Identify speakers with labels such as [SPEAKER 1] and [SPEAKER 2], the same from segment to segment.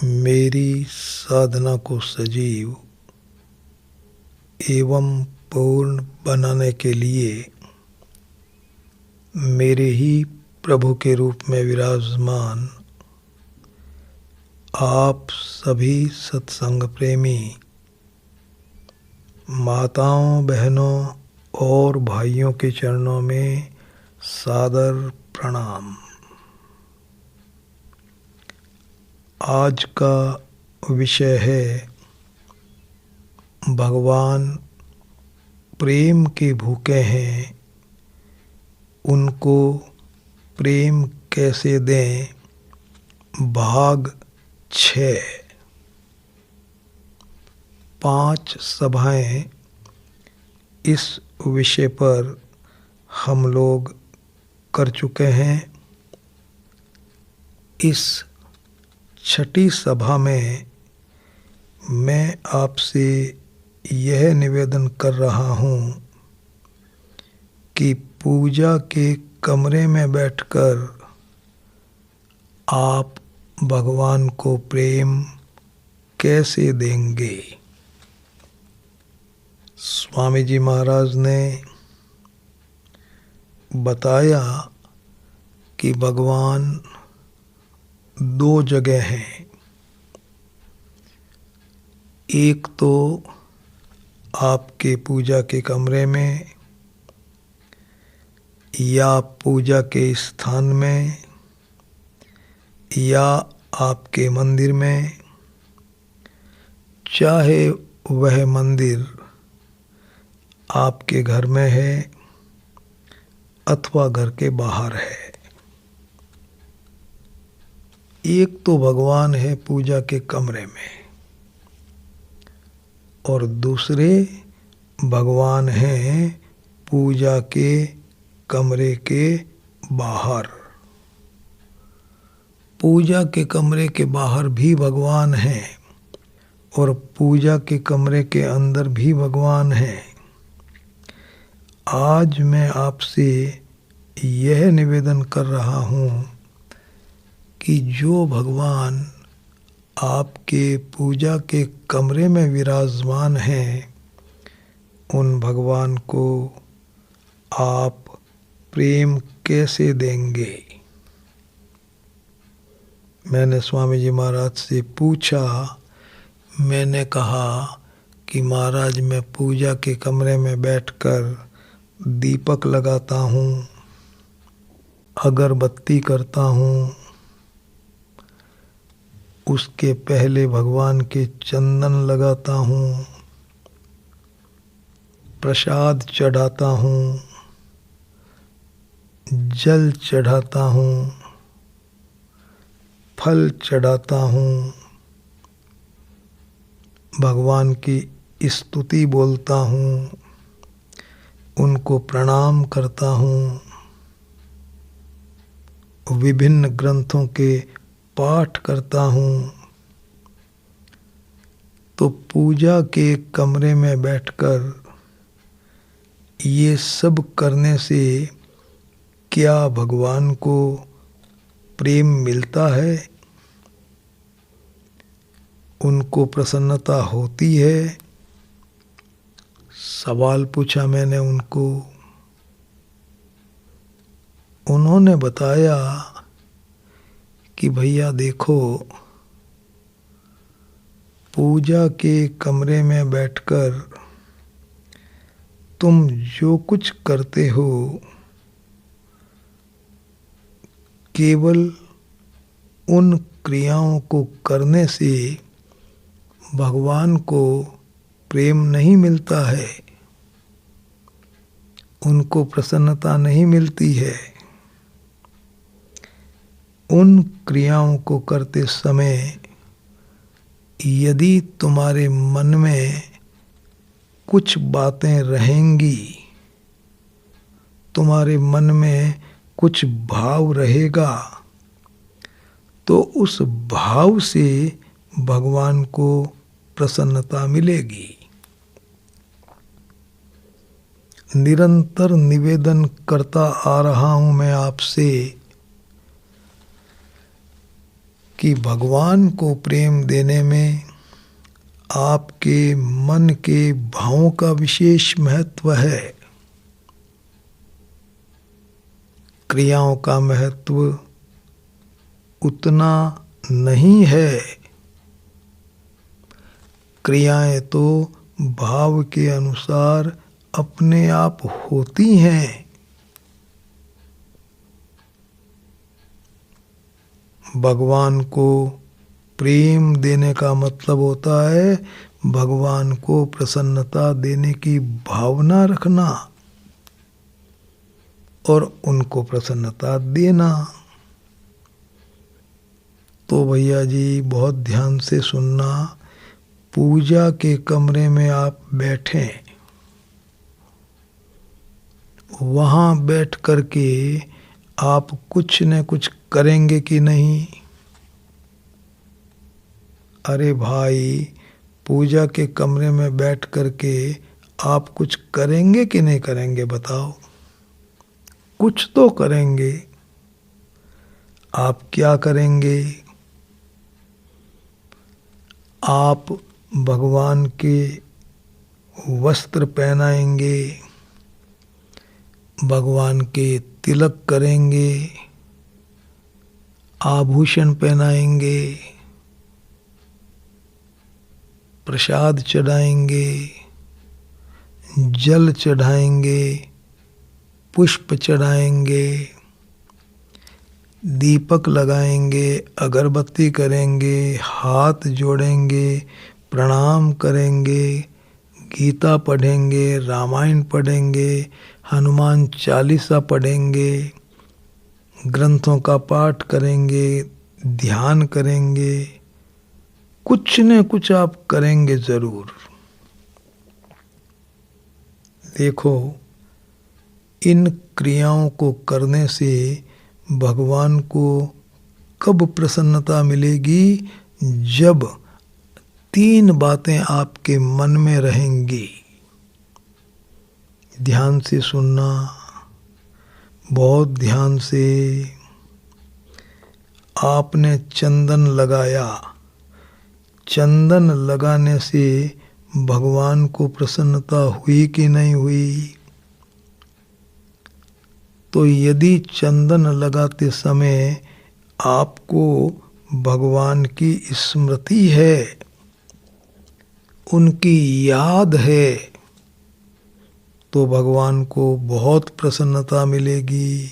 [SPEAKER 1] मेरी साधना को सजीव एवं पूर्ण बनाने के लिए मेरे ही प्रभु के रूप में विराजमान आप सभी सत्संग प्रेमी माताओं, बहनों और भाइयों के चरणों में सादर प्रणाम। आज का विषय है भगवान प्रेम के भूखे हैं, उनको प्रेम कैसे दें, भाग 6। 5 सभाएं इस विषय पर हम लोग कर चुके हैं। इस 6ठी सभा में मैं आपसे यह निवेदन कर रहा हूँ कि पूजा के कमरे में बैठकर आप भगवान को प्रेम कैसे देंगे। स्वामी जी महाराज ने बताया कि भगवान 2 जगह हैं। एक तो आपके पूजा के कमरे में या पूजा के स्थान में या आपके मंदिर में, चाहे वह मंदिर आपके घर में है अथवा घर के बाहर है। एक तो भगवान है पूजा के कमरे में और दूसरे भगवान हैं पूजा के कमरे के बाहर। पूजा के कमरे के बाहर भी भगवान हैं और पूजा के कमरे के अंदर भी भगवान हैं। आज मैं आपसे यह निवेदन कर रहा हूँ कि जो भगवान आपके पूजा के कमरे में विराजमान हैं, उन भगवान को आप प्रेम कैसे देंगे। मैंने स्वामी जी महाराज से पूछा, मैंने कहा कि महाराज मैं पूजा के कमरे में बैठकर दीपक लगाता हूँ, अगरबत्ती करता हूँ, उसके पहले भगवान के चंदन लगाता हूँ, प्रसाद चढ़ाता हूँ, जल चढ़ाता हूँ, फल चढ़ाता हूँ, भगवान की स्तुति बोलता हूँ, उनको प्रणाम करता हूँ, विभिन्न ग्रंथों के पाठ करता हूँ। तो पूजा के कमरे में बैठकर ये सब करने से क्या भगवान को प्रेम मिलता है, उनको प्रसन्नता होती है? सवाल पूछा मैंने उनको। उन्होंने बताया कि भैया देखो, पूजा के कमरे में बैठकर तुम जो कुछ करते हो केवल उन क्रियाओं को करने से भगवान को प्रेम नहीं मिलता है, उनको प्रसन्नता नहीं मिलती है। उन क्रियाओं को करते समय यदि तुम्हारे मन में कुछ बातें रहेंगी, तुम्हारे मन में कुछ भाव रहेगा, तो उस भाव से भगवान को प्रसन्नता मिलेगी। निरंतर निवेदन करता आ रहा हूं मैं आपसे कि भगवान को प्रेम देने में आपके मन के भावों का विशेष महत्व है। क्रियाओं का महत्व उतना नहीं है। क्रियाएं तो भाव के अनुसार अपने आप होती हैं। भगवान को प्रेम देने का मतलब होता है भगवान को प्रसन्नता देने की भावना रखना और उनको प्रसन्नता देना। तो भैया जी बहुत ध्यान से सुनना। पूजा के कमरे में आप बैठें, वहाँ बैठ कर के आप कुछ न कुछ करेंगे कि नहीं? अरे भाई, पूजा के कमरे में बैठ कर के आप कुछ करेंगे कि नहीं करेंगे बताओ? कुछ तो करेंगे। आप क्या करेंगे? आप भगवान के वस्त्र पहनाएंगे, भगवान के तिलक करेंगे, आभूषण पहनाएंगे, प्रसाद चढ़ाएंगे, जल चढ़ाएंगे, पुष्प चढ़ाएंगे, दीपक लगाएंगे, अगरबत्ती करेंगे, हाथ जोड़ेंगे, प्रणाम करेंगे, गीता पढ़ेंगे, रामायण पढ़ेंगे, हनुमान चालीसा पढ़ेंगे, ग्रंथों का पाठ करेंगे, ध्यान करेंगे, कुछ न कुछ आप करेंगे जरूर। देखो, इन क्रियाओं को करने से भगवान को कब प्रसन्नता मिलेगी? जब 3 बातें आपके मन में रहेंगी। ध्यान से सुनना, बहुत ध्यान से। आपने चंदन लगाया, चंदन लगाने से भगवान को प्रसन्नता हुई कि नहीं हुई? तो यदि चंदन लगाते समय आपको भगवान की स्मृति है, उनकी याद है, तो भगवान को बहुत प्रसन्नता मिलेगी।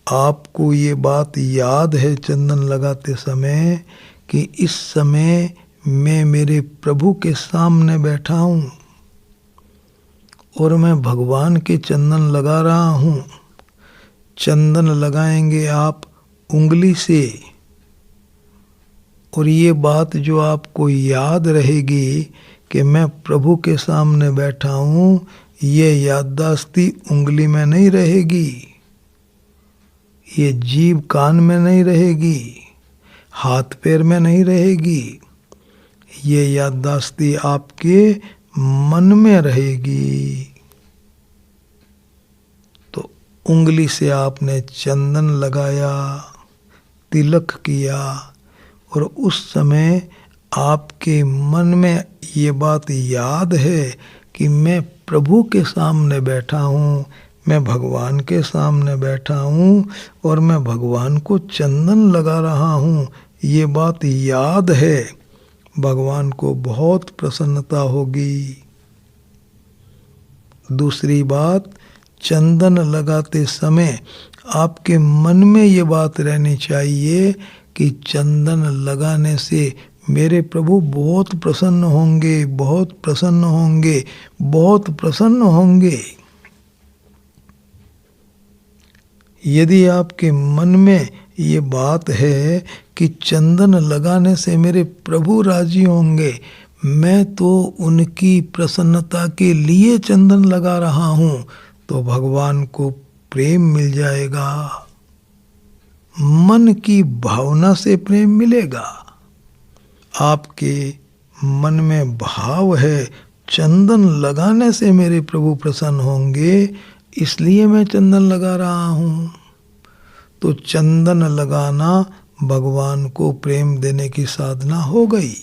[SPEAKER 1] आपको ये बात याद है चंदन लगाते समय कि इस समय मैं मेरे प्रभु के सामने बैठा हूँ और मैं भगवान के चंदन लगा रहा हूँ। चंदन लगाएंगे आप उंगली से, और ये बात जो आपको याद रहेगी कि मैं प्रभु के सामने बैठा हूँ, ये याददाश्ती उंगली में नहीं रहेगी, ये जीभ कान में नहीं रहेगी, हाथ पैर में नहीं रहेगी, ये याददाश्ती आपके मन में रहेगी। तो उंगली से आपने चंदन लगाया, तिलक किया, और उस समय आपके मन में ये बात याद है कि मैं प्रभु के सामने बैठा हूँ, मैं भगवान के सामने बैठा हूँ और मैं भगवान को चंदन लगा रहा हूँ, ये बात याद है, भगवान को बहुत प्रसन्नता होगी। दूसरी बात, चंदन लगाते समय आपके मन में ये बात रहनी चाहिए कि चंदन लगाने से मेरे प्रभु बहुत प्रसन्न होंगे, बहुत प्रसन्न होंगे, बहुत प्रसन्न होंगे। यदि आपके मन में ये बात है कि चंदन लगाने से मेरे प्रभु राजी होंगे, मैं तो उनकी प्रसन्नता के लिए चंदन लगा रहा हूँ, तो भगवान को प्रेम मिल जाएगा, मन की भावना से प्रेम मिलेगा। आपके मन में भाव है चंदन लगाने से मेरे प्रभु प्रसन्न होंगे, इसलिए मैं चंदन लगा रहा हूँ। तो चंदन लगाना भगवान को प्रेम देने की साधना हो गई।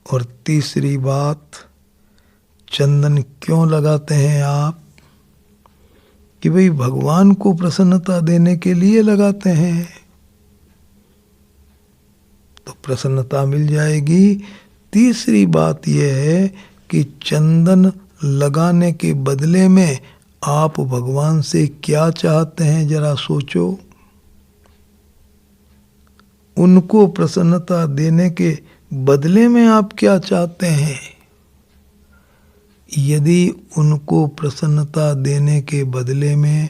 [SPEAKER 1] और तीसरी बात, चंदन क्यों लगाते हैं आप? कि भाई भगवान को प्रसन्नता देने के लिए लगाते हैं, तो प्रसन्नता मिल जाएगी। तीसरी बात यह है कि चंदन लगाने के बदले में आप भगवान से क्या चाहते हैं, जरा सोचो। उनको प्रसन्नता देने के बदले में आप क्या चाहते हैं? यदि उनको प्रसन्नता देने के बदले में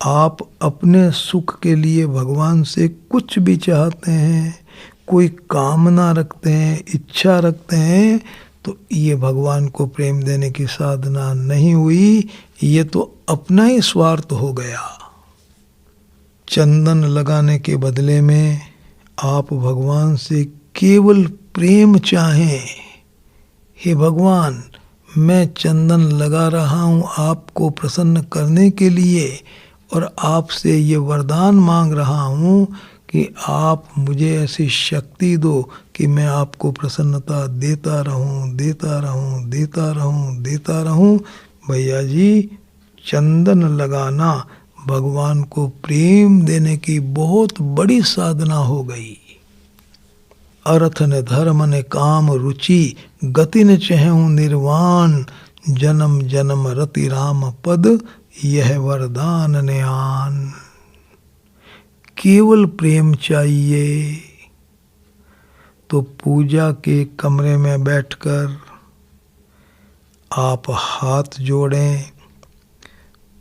[SPEAKER 1] आप अपने सुख के लिए भगवान से कुछ भी चाहते हैं, कोई कामना रखते हैं, इच्छा रखते हैं, तो ये भगवान को प्रेम देने की साधना नहीं हुई, ये तो अपना ही स्वार्थ हो गया। चंदन लगाने के बदले में आप भगवान से केवल प्रेम चाहें। हे भगवान, मैं चंदन लगा रहा हूँ आपको प्रसन्न करने के लिए, और आपसे ये वरदान मांग रहा हूँ कि आप मुझे ऐसी शक्ति दो कि मैं आपको प्रसन्नता देता रहूं, देता रहूं, देता रहूं, देता रहूं। भैया जी, चंदन लगाना भगवान को प्रेम देने की बहुत बड़ी साधना हो गई। अर्थ ने धर्म ने काम रुचि, गति न चहूं निर्वाण, जन्म जन्म रति राम पद, यह वरदान ने आन। केवल प्रेम चाहिए तो पूजा के कमरे में बैठकर आप हाथ जोड़ें,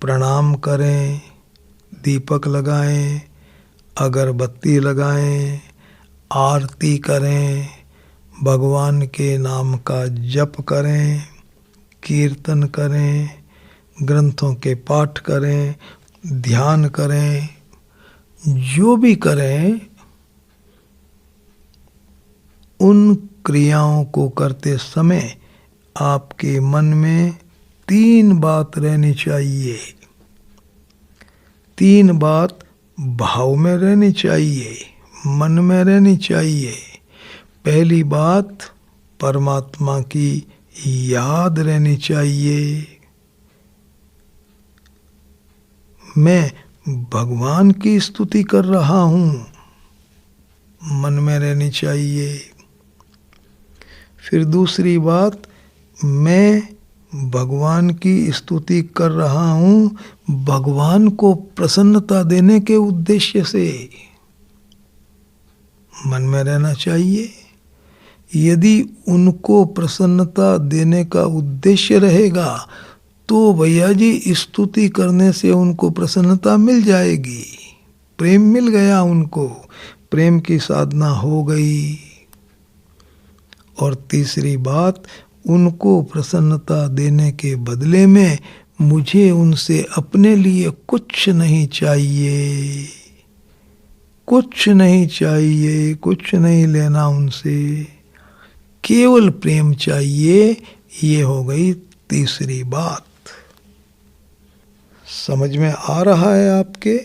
[SPEAKER 1] प्रणाम करें, दीपक लगाएं, अगरबत्ती लगाएं, आरती करें, भगवान के नाम का जप करें, कीर्तन करें, ग्रंथों के पाठ करें, ध्यान करें, जो भी करें, उन क्रियाओं को करते समय आपके मन में 3 बात रहनी चाहिए। 3 बात भाव में रहनी चाहिए, मन में रहनी चाहिए। पहली बात, परमात्मा की याद रहनी चाहिए। मैं भगवान की स्तुति कर रहा हूँ, मन में रहनी चाहिए। फिर दूसरी बात, मैं भगवान की स्तुति कर रहा हूँ भगवान को प्रसन्नता देने के उद्देश्य से, मन में रहना चाहिए। यदि उनको प्रसन्नता देने का उद्देश्य रहेगा तो भैया जी स्तुति करने से उनको प्रसन्नता मिल जाएगी, प्रेम मिल गया, उनको प्रेम की साधना हो गई। और तीसरी बात, उनको प्रसन्नता देने के बदले में मुझे उनसे अपने लिए कुछ नहीं चाहिए, कुछ नहीं चाहिए, कुछ नहीं लेना उनसे, केवल प्रेम चाहिए। ये हो गई तीसरी बात। समझ में आ रहा है आपके?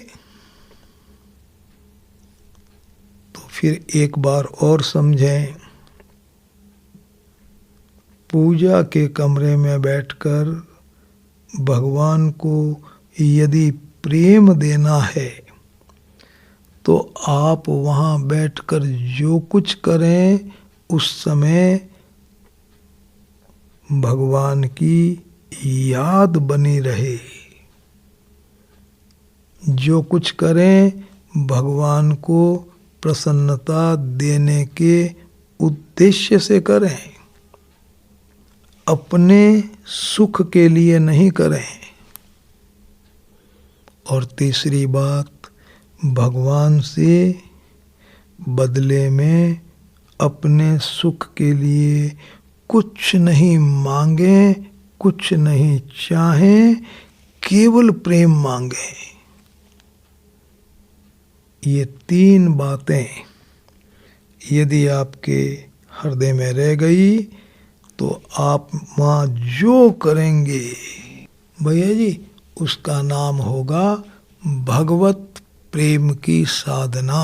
[SPEAKER 1] तो फिर एक बार और समझें। पूजा के कमरे में बैठकर भगवान को यदि प्रेम देना है तो आप वहाँ बैठकर जो कुछ करें उस समय भगवान की याद बनी रहे। जो कुछ करें भगवान को प्रसन्नता देने के उद्देश्य से करें, अपने सुख के लिए नहीं करें। और तीसरी बात, भगवान से बदले में अपने सुख के लिए कुछ नहीं मांगें, कुछ नहीं चाहें, केवल प्रेम मांगें। ये 3 बातें यदि आपके हृदय में रह गई तो आप वहाँ जो करेंगे भैया जी उसका नाम होगा भगवत प्रेम की साधना।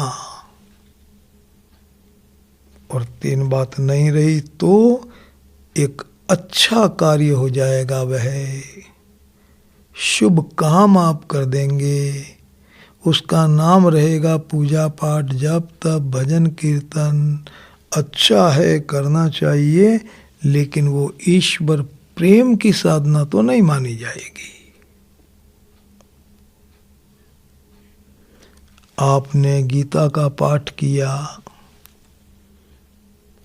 [SPEAKER 1] और 3 बात नहीं रही तो एक अच्छा कार्य हो जाएगा, वह शुभ काम आप कर देंगे। उसका नाम रहेगा पूजा पाठ, जप तप भजन कीर्तन। अच्छा है, करना चाहिए, लेकिन वो ईश्वर प्रेम की साधना तो नहीं मानी जाएगी। आपने गीता का पाठ किया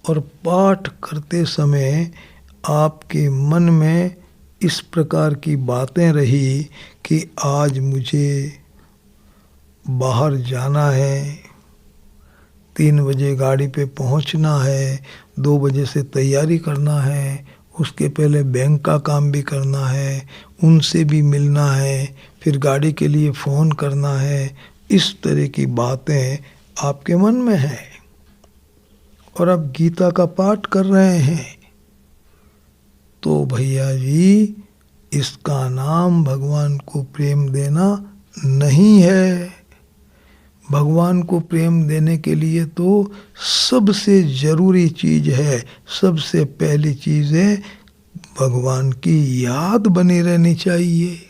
[SPEAKER 1] और पाठ करते समय आपके मन में इस प्रकार की बातें रही कि आज मुझे बाहर जाना है, 3 बजे गाड़ी पे पहुंचना है, 2 बजे से तैयारी करना है, उसके पहले बैंक का काम भी करना है, उनसे भी मिलना है, फिर गाड़ी के लिए फ़ोन करना है। इस तरह की बातें आपके मन में हैं और आप गीता का पाठ कर रहे हैं, तो भैया जी इसका नाम भगवान को प्रेम देना नहीं है। भगवान को प्रेम देने के लिए तो सबसे ज़रूरी चीज़ है, सबसे पहली चीज़ है भगवान की याद बनी रहनी चाहिए।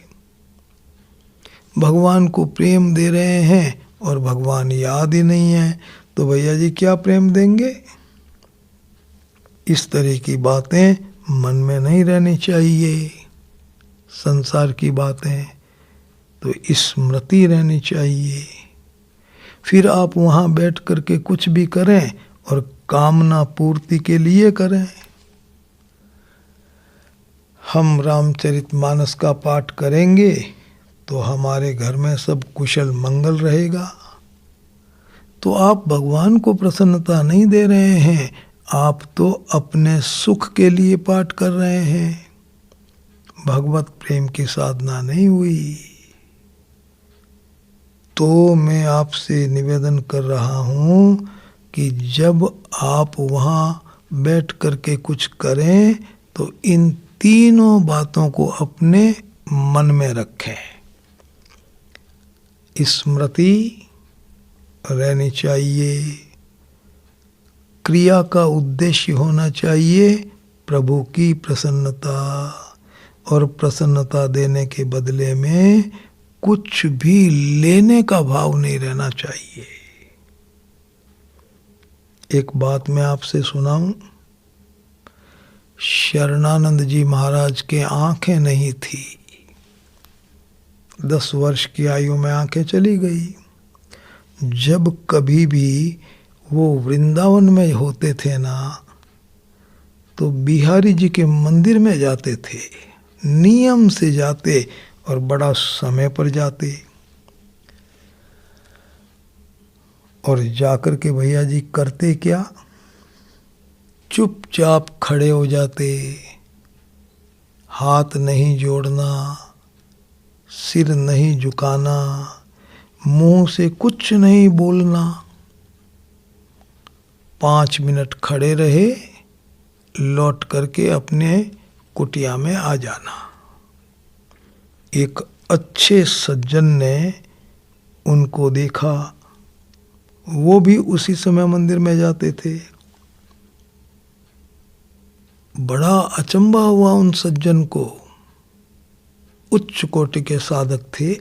[SPEAKER 1] भगवान को प्रेम दे रहे हैं और भगवान याद ही नहीं है, तो भैया जी क्या प्रेम देंगे? इस तरह की बातें मन में नहीं रहनी चाहिए। संसार की बातें तो स्मृति रहनी चाहिए। फिर आप वहाँ बैठ करके कुछ भी करें और कामना पूर्ति के लिए करें। हम रामचरितमानस का पाठ करेंगे तो हमारे घर में सब कुशल मंगल रहेगा। तो आप भगवान को प्रसन्नता नहीं दे रहे हैं, आप तो अपने सुख के लिए पाठ कर रहे हैं। भगवत प्रेम की साधना नहीं हुई। तो मैं आपसे निवेदन कर रहा हूँ कि जब आप वहाँ बैठ करके कुछ करें तो इन तीनों बातों को अपने मन में रखें। स्मृति रहनी चाहिए, क्रिया का उद्देश्य होना चाहिए प्रभु की प्रसन्नता, और प्रसन्नता देने के बदले में कुछ भी लेने का भाव नहीं रहना चाहिए। एक बात मैं आपसे सुनाऊं, शरणानंद जी महाराज के आंखें नहीं थी, 10 वर्ष की आयु में आंखें चली गई। जब कभी भी वो वृंदावन में होते थे ना, तो बिहारी जी के मंदिर में जाते थे, नियम से जाते और बड़ा समय पर जाते। और जाकर के भैया जी करते क्या, चुपचाप खड़े हो जाते, हाथ नहीं जोड़ना, सिर नहीं झुकाना, मुंह से कुछ नहीं बोलना। 5 मिनट खड़े रहे, लौट करके अपने कुटिया में आ जाना। एक अच्छे सज्जन ने उनको देखा, वो भी उसी समय मंदिर में जाते थे। बड़ा अचंभा हुआ उन सज्जन को, उच्च कोटि के साधक थे।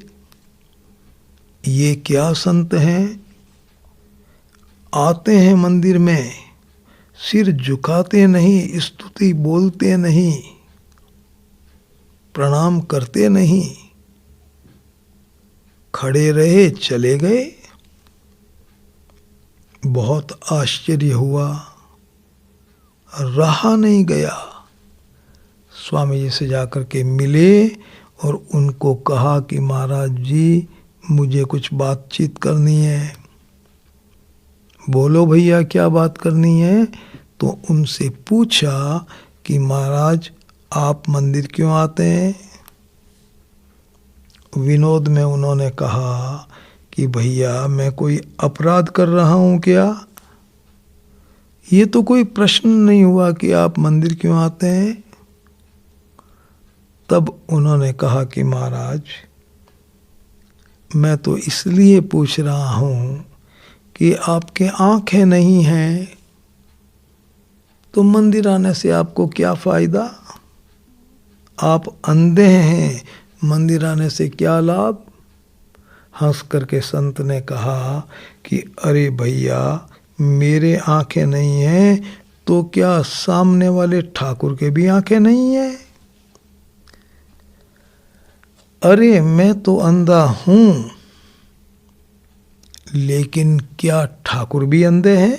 [SPEAKER 1] ये क्या संत हैं, आते हैं मंदिर में, सिर झुकाते नहीं, स्तुति बोलते नहीं, प्रणाम करते नहीं, खड़े रहे चले गए। बहुत आश्चर्य हुआ, रहा नहीं गया। स्वामी जी से जाकर के मिले और उनको कहा कि महाराज जी मुझे कुछ बातचीत करनी है। बोलो भैया क्या बात करनी है? तो उनसे पूछा कि महाराज आप मंदिर क्यों आते हैं? विनोद में उन्होंने कहा कि भैया मैं कोई अपराध कर रहा हूँ क्या? ये तो कोई प्रश्न नहीं हुआ कि आप मंदिर क्यों आते हैं। तब उन्होंने कहा कि महाराज मैं तो इसलिए पूछ रहा हूँ कि आपके आंखें नहीं हैं तो मंदिर आने से आपको क्या फायदा? आप अंधे हैं, मंदिर आने से क्या लाभ? हंस करके संत ने कहा कि अरे भैया, मेरे आंखें नहीं हैं तो क्या सामने वाले ठाकुर के भी आंखें नहीं हैं? अरे मैं तो अंधा हूं, लेकिन क्या ठाकुर भी अंधे हैं?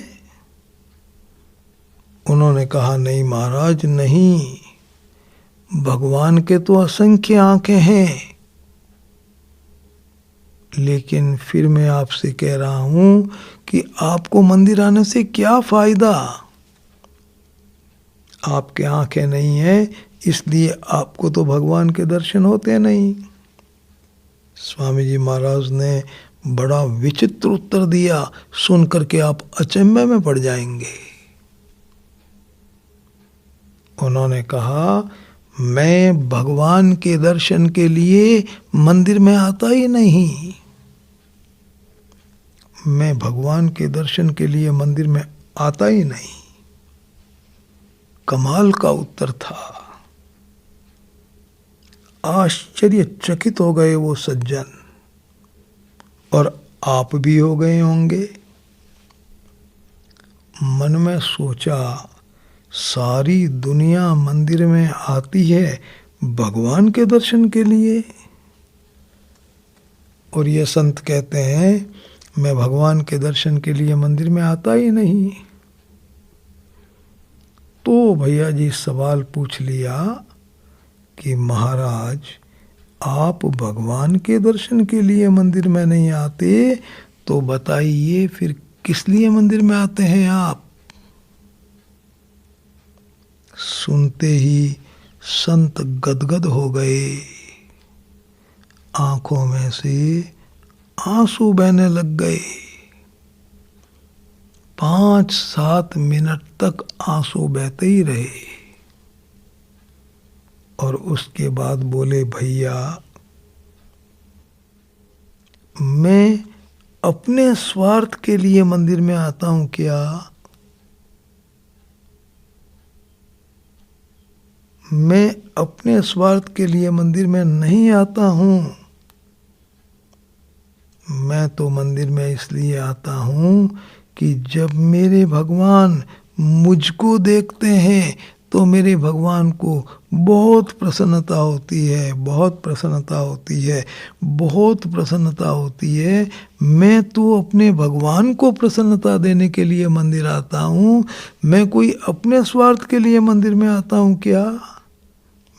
[SPEAKER 1] उन्होंने कहा नहीं महाराज नहीं, भगवान के तो असंख्य आंखें हैं, लेकिन फिर मैं आपसे कह रहा हूं कि आपको मंदिर आने से क्या फायदा? आपके आंखें नहीं हैं इसलिए आपको तो भगवान के दर्शन होते नहीं। स्वामी जी महाराज ने बड़ा विचित्र उत्तर दिया, सुन करके आप अचंभे में पड़ जाएंगे। उन्होंने कहा मैं भगवान के दर्शन के लिए मंदिर में आता ही नहीं। मैं भगवान के दर्शन के लिए मंदिर में आता ही नहीं। कमाल का उत्तर था। आश्चर्यचकित हो गए वो सज्जन, और आप भी हो गए होंगे। मन में सोचा सारी दुनिया मंदिर में आती है भगवान के दर्शन के लिए, और ये संत कहते हैं मैं भगवान के दर्शन के लिए मंदिर में आता ही नहीं। तो भैया जी सवाल पूछ लिया कि महाराज आप भगवान के दर्शन के लिए मंदिर में नहीं आते तो बताइए फिर किस लिए मंदिर में आते हैं आप? सुनते ही संत गदगद हो गए, आंखों में से आंसू बहने लग गए। 5-7 मिनट तक आंसू बहते ही रहे, और उसके बाद बोले भैया मैं अपने स्वार्थ के लिए मंदिर में आता हूं क्या? मैं अपने स्वार्थ के लिए मंदिर में नहीं आता हूं। मैं तो मंदिर में इसलिए आता हूं कि जब मेरे भगवान मुझको देखते हैं तो मेरे भगवान को बहुत प्रसन्नता होती है, बहुत प्रसन्नता होती है, बहुत प्रसन्नता होती है। मैं तो अपने भगवान को प्रसन्नता देने के लिए मंदिर आता हूँ। मैं कोई अपने स्वार्थ के लिए मंदिर में आता हूँ क्या?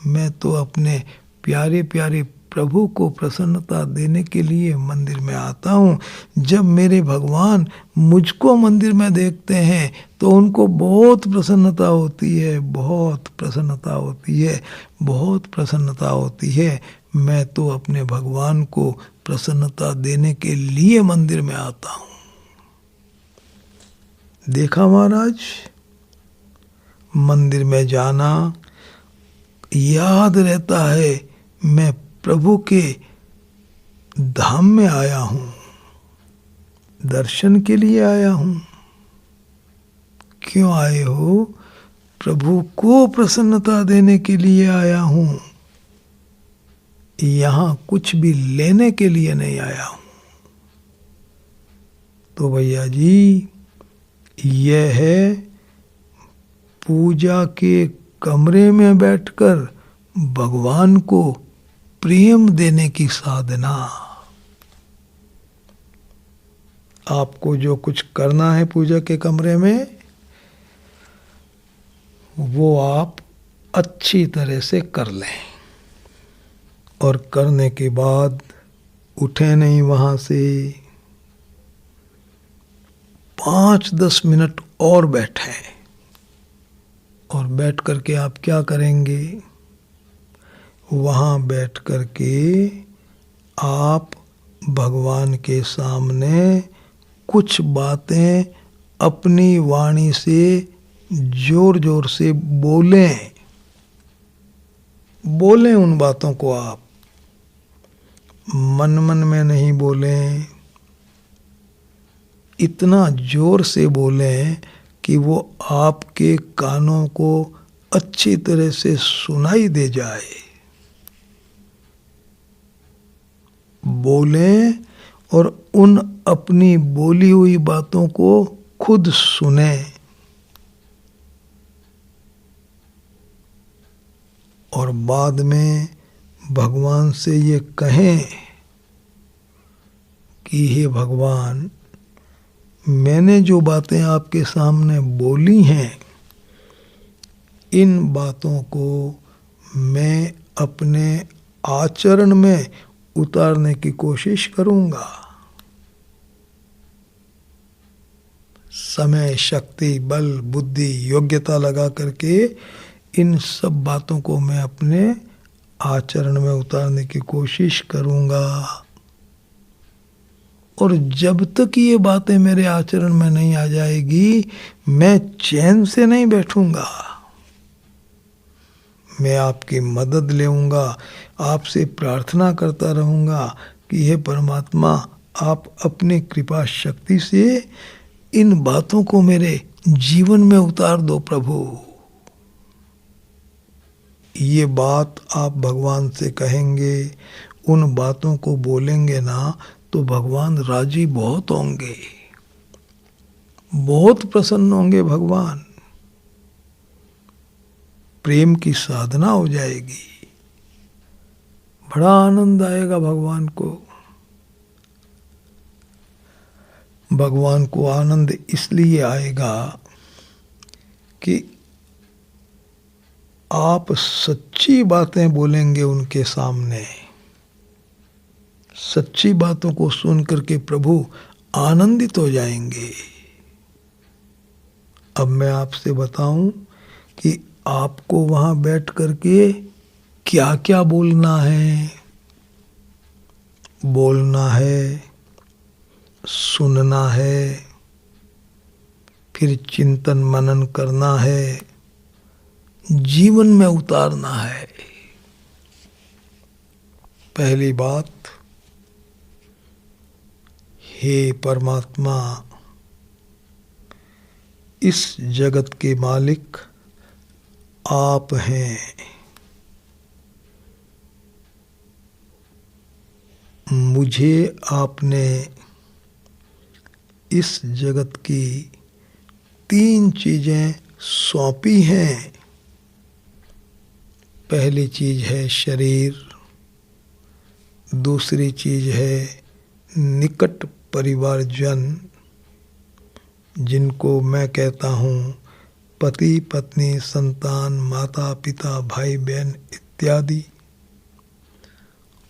[SPEAKER 1] मैं तो अपने प्यारे प्यारे प्रभु को प्रसन्नता देने के लिए मंदिर में आता हूँ। जब मेरे भगवान मुझको मंदिर में देखते हैं तो उनको बहुत प्रसन्नता होती है, बहुत प्रसन्नता होती है, बहुत प्रसन्नता होती है। मैं तो अपने भगवान को प्रसन्नता देने के लिए मंदिर में आता हूँ। देखा महाराज, मंदिर में जाना याद रहता है मैं प्रभु के धाम में आया हूं, दर्शन के लिए आया हूं। क्यों आए हो? प्रभु को प्रसन्नता देने के लिए आया हूं। यहां कुछ भी लेने के लिए नहीं आया हूं। तो भैया जी यह है पूजा के कमरे में बैठकर भगवान को प्रेम देने की साधना। आपको जो कुछ करना है पूजा के कमरे में वो आप अच्छी तरह से कर लें, और करने के बाद उठे नहीं वहां से। 5-10 मिनट और बैठे, और बैठ करके आप क्या करेंगे? वहाँ बैठ करके आप भगवान के सामने कुछ बातें अपनी वाणी से जोर जोर से बोलें उन बातों को आप। मन मन में नहीं बोलें, इतना जोर से बोलें कि वो आपके कानों को अच्छी तरह से सुनाई दे जाए। बोलें और उन अपनी बोली हुई बातों को खुद सुने और बाद में भगवान से ये कहें कि हे भगवान, मैंने जो बातें आपके सामने बोली हैं, इन बातों को मैं अपने आचरण में उतारने की कोशिश करूंगा। समय, शक्ति, बल, बुद्धि, योग्यता लगा करके इन सब बातों को मैं अपने आचरण में उतारने की कोशिश करूंगा। और जब तक ये बातें मेरे आचरण में नहीं आ जाएगी, मैं चैन से नहीं बैठूंगा। मैं आपकी मदद लेऊंगा, आपसे प्रार्थना करता रहूंगा कि हे परमात्मा, आप अपनी कृपा शक्ति से इन बातों को मेरे जीवन में उतार दो प्रभु। ये बात आप भगवान से कहेंगे, उन बातों को बोलेंगे ना, तो भगवान राजी बहुत होंगे, बहुत प्रसन्न होंगे भगवान। प्रेम की साधना हो जाएगी, बड़ा आनंद आएगा भगवान को। भगवान को आनंद इसलिए आएगा कि आप सच्ची बातें बोलेंगे उनके सामने। सच्ची बातों को सुन करके प्रभु आनंदित हो जाएंगे। अब मैं आपसे बताऊं कि आपको वहां बैठ करके क्या क्या बोलना है। बोलना है, सुनना है, फिर चिंतन मनन करना है, जीवन में उतारना है। पहली बात, हे परमात्मा, इस जगत के मालिक आप हैं। मुझे आपने इस जगत की 3 चीजें सौंपी हैं। पहली चीज है शरीर, दूसरी चीज है निकट परिवारजन, जिनको मैं कहता हूँ पति, पत्नी, संतान, माता, पिता, भाई, बहन इत्यादि।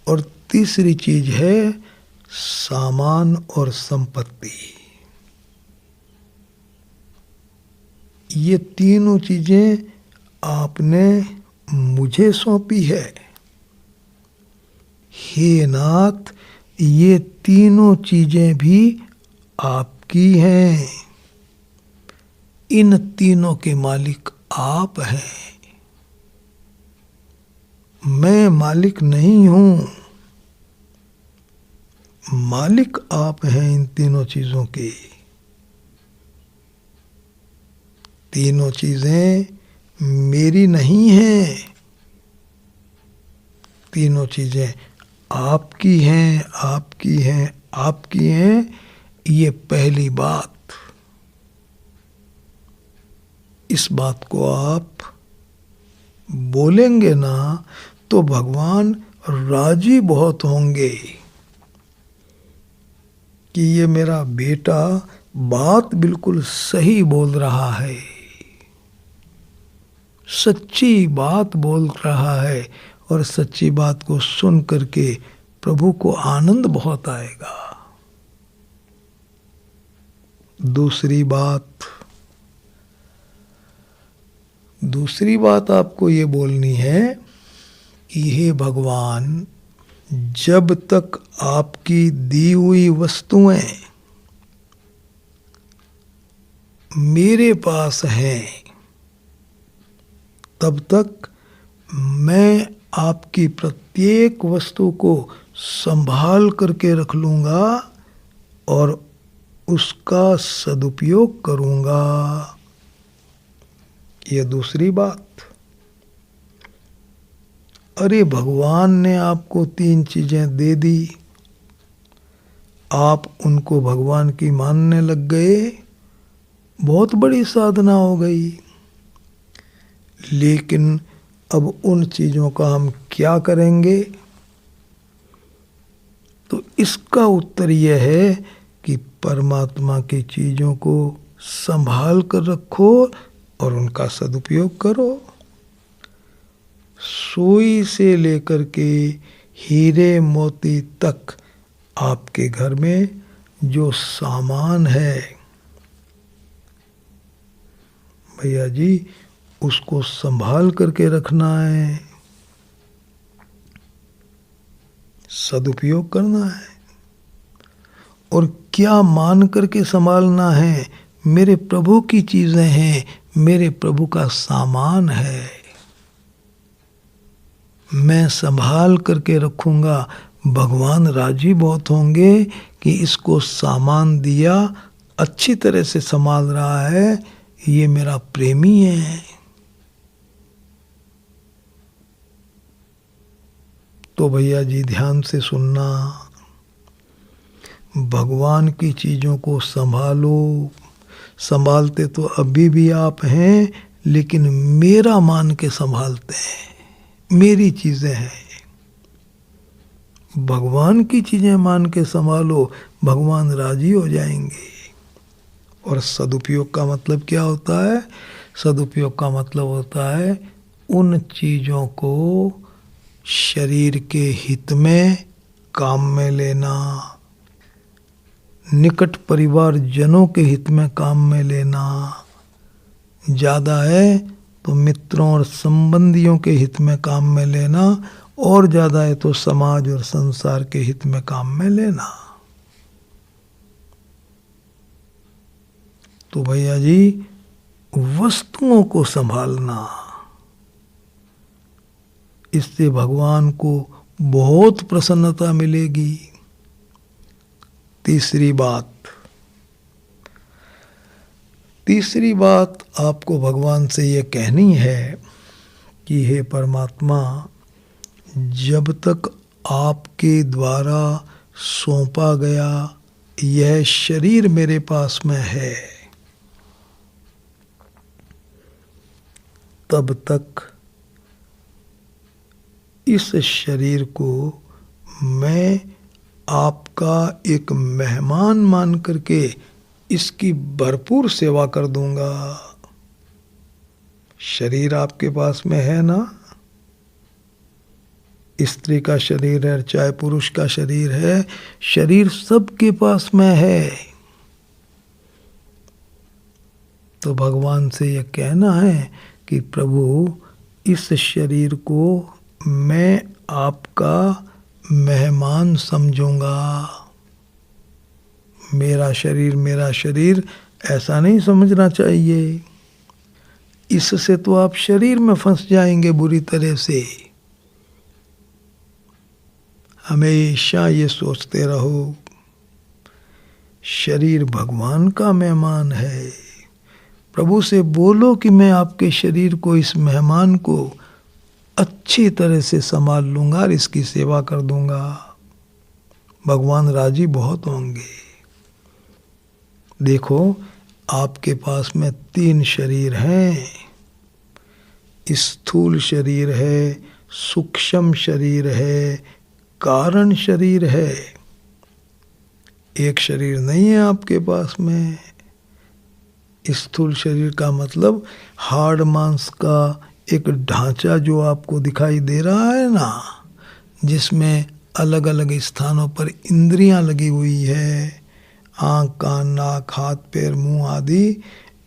[SPEAKER 1] और तीसरी चीज है सामान और संपत्ति। ये तीनों चीजें आपने मुझे सौंपी है। हे नाथ, ये तीनों चीजें भी आपकी हैं। इन तीनों के मालिक आप हैं, मैं मालिक नहीं हूं। मालिक आप हैं इन तीनों चीजों के। तीनों चीजें मेरी नहीं हैं, तीनों चीजें आपकी हैं, आपकी हैं, आपकी हैं। ये पहली बात। इस बात को आप बोलेंगे ना, तो भगवान राजी बहुत होंगे कि ये मेरा बेटा बात बिल्कुल सही बोल रहा है, सच्ची बात बोल रहा है। और सच्ची बात को सुन करके प्रभु को आनंद बहुत आएगा। दूसरी बात आपको ये बोलनी है कि हे भगवान, जब तक आपकी दी हुई वस्तुएं मेरे पास हैं, तब तक मैं आपकी प्रत्येक वस्तु को संभाल करके रख लूँगा और उसका सदुपयोग करूँगा। ये दूसरी बात। अरे भगवान ने आपको 3 चीजें दे दी, आप उनको भगवान की मानने लग गए, बहुत बड़ी साधना हो गई। लेकिन अब उन चीजों का हम क्या करेंगे? तो इसका उत्तर यह है कि परमात्मा की चीजों को संभाल कर रखो और उनका सदुपयोग करो। सुई से लेकर के हीरे मोती तक आपके घर में जो सामान है भैया जी, उसको संभाल करके रखना है, सदुपयोग करना है। और क्या मान करके संभालना है? मेरे प्रभु की चीजें हैं, मेरे प्रभु का सामान है, मैं संभाल करके रखूंगा। भगवान राजी बहुत होंगे कि इसको सामान दिया, अच्छी तरह से संभाल रहा है, ये मेरा प्रेमी है। तो भैया जी ध्यान से सुनना, भगवान की चीजों को संभालो। संभालते तो अभी भी आप हैं, लेकिन मेरा मान के संभालते हैं, मेरी चीजें हैं। भगवान की चीजें मान के संभालो, भगवान राजी हो जाएंगे। और सदुपयोग का मतलब क्या होता है? सदुपयोग का मतलब होता है उन चीजों को शरीर के हित में काम में लेना, निकट परिवार जनों के हित में काम में लेना, ज्यादा है तो मित्रों और संबंधियों के हित में काम में लेना, और ज्यादा है तो समाज और संसार के हित में काम में लेना। तो भैया जी वस्तुओं को संभालना, इससे भगवान को बहुत प्रसन्नता मिलेगी। तीसरी बात आपको भगवान से ये कहनी है कि हे परमात्मा, जब तक आपके द्वारा सौंपा गया यह शरीर मेरे पास में है, तब तक इस शरीर को मैं आपका एक मेहमान मान करके इसकी भरपूर सेवा कर दूंगा। शरीर आपके पास में है ना, स्त्री का शरीर है चाहे पुरुष का शरीर है, शरीर सबके पास में है। तो भगवान से यह कहना है कि प्रभु, इस शरीर को मैं आपका मेहमान समझूंगा। मेरा शरीर ऐसा नहीं समझना चाहिए, इससे तो आप शरीर में फंस जाएंगे बुरी तरह से। हमेशा ये सोचते रहो, शरीर भगवान का मेहमान है। प्रभु से बोलो कि मैं आपके शरीर को, इस मेहमान को अच्छी तरह से संभाल लूंगा और इसकी सेवा कर दूंगा। भगवान राजी बहुत होंगे। देखो, आपके पास में 3 शरीर हैं। स्थूल शरीर है, सूक्ष्म शरीर है, कारण शरीर है। एक शरीर नहीं है आपके पास में। स्थूल शरीर का मतलब हाड़ मांस का एक ढांचा जो आपको दिखाई दे रहा है ना, जिसमें अलग अलग स्थानों पर इंद्रियां लगी हुई है, आँख, कान, नाक, हाथ, पैर, मुंह आदि,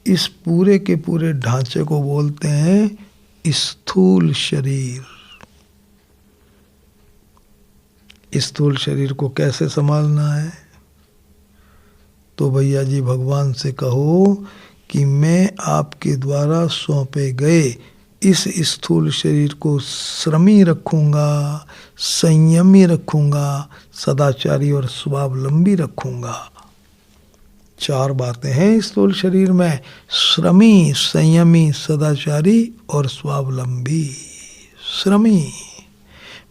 [SPEAKER 1] इस पूरे के पूरे ढांचे को बोलते हैं स्थूल शरीर। स्थूल शरीर को कैसे संभालना है? तो भैया जी भगवान से कहो कि मैं आपके द्वारा सौंपे गए इस स्थूल शरीर को श्रमी रखूंगा, संयमी रखूंगा, सदाचारी और स्वावलंबी रखूंगा। 4 बातें हैं स्थूल शरीर में, श्रमी, संयमी, सदाचारी और स्वावलंबी। श्रमी,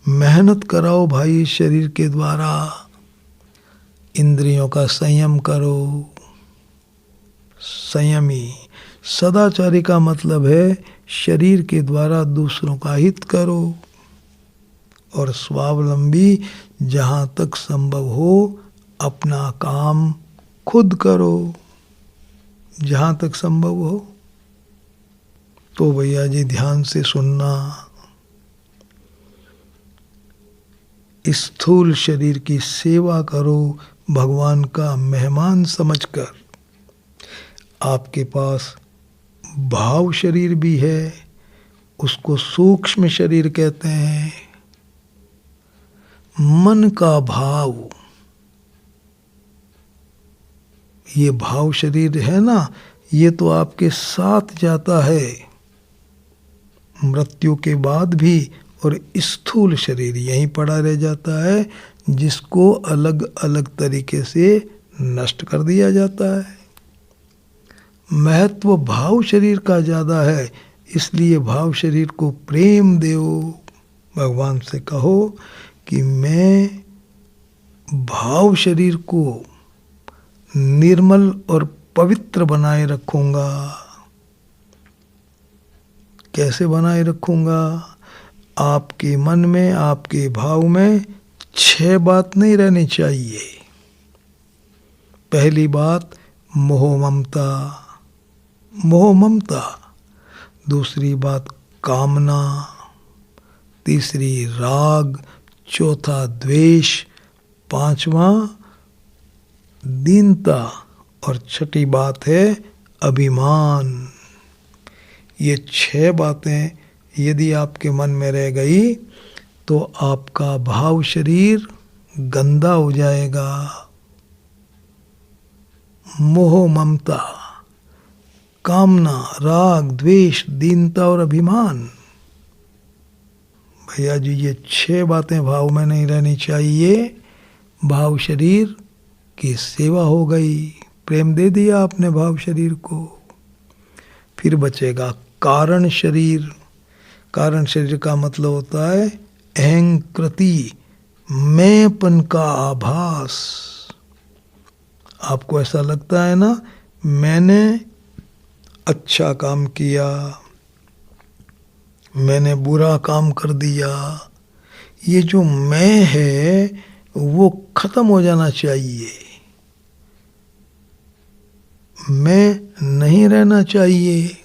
[SPEAKER 1] मेहनत कराओ भाई शरीर के द्वारा, इंद्रियों का संयम करो। संयमी, सदाचारी का मतलब है शरीर के द्वारा दूसरों का हित करो। और स्वावलंबी, जहाँ तक संभव हो अपना काम खुद करो, जहाँ तक संभव हो। तो भैया जी ध्यान से सुनना, स्थूल शरीर की सेवा करो भगवान का मेहमान समझकर। आपके पास भाव शरीर भी है, उसको सूक्ष्म शरीर कहते हैं। मन का भाव, ये भाव शरीर है ना, ये तो आपके साथ जाता है मृत्यु के बाद भी, और स्थूल शरीर यहीं पड़ा रह जाता है, जिसको अलग अलग तरीके से नष्ट कर दिया जाता है। महत्व भाव शरीर का ज़्यादा है, इसलिए भाव शरीर को प्रेम दो। भगवान से कहो कि मैं भाव शरीर को निर्मल और पवित्र बनाए रखूंगा। कैसे बनाए रखूंगा? आपके मन में, आपके भाव में 6 बात नहीं रहनी चाहिए। पहली बात मोह ममता, मोह ममता। दूसरी बात कामना, तीसरी राग, चौथा द्वेष, 5वां दीनता, और छठी बात है अभिमान। ये 6 बातें यदि आपके मन में रह गई तो आपका भाव शरीर गंदा हो जाएगा। मोह ममता, कामना, राग, द्वेष, दीनता और अभिमान। भैया जी ये 6 बातें भाव में नहीं रहनी चाहिए। भाव शरीर की सेवा हो गई, प्रेम दे दिया आपने भाव शरीर को। फिर बचेगा कारण शरीर। कारण शरीर का मतलब होता है अहंकृति, मैंपन का आभास। आपको ऐसा लगता है ना, मैंने अच्छा काम किया, मैंने बुरा काम कर दिया। ये जो मैं है वो खत्म हो जाना चाहिए, मैं नहीं रहना चाहिए।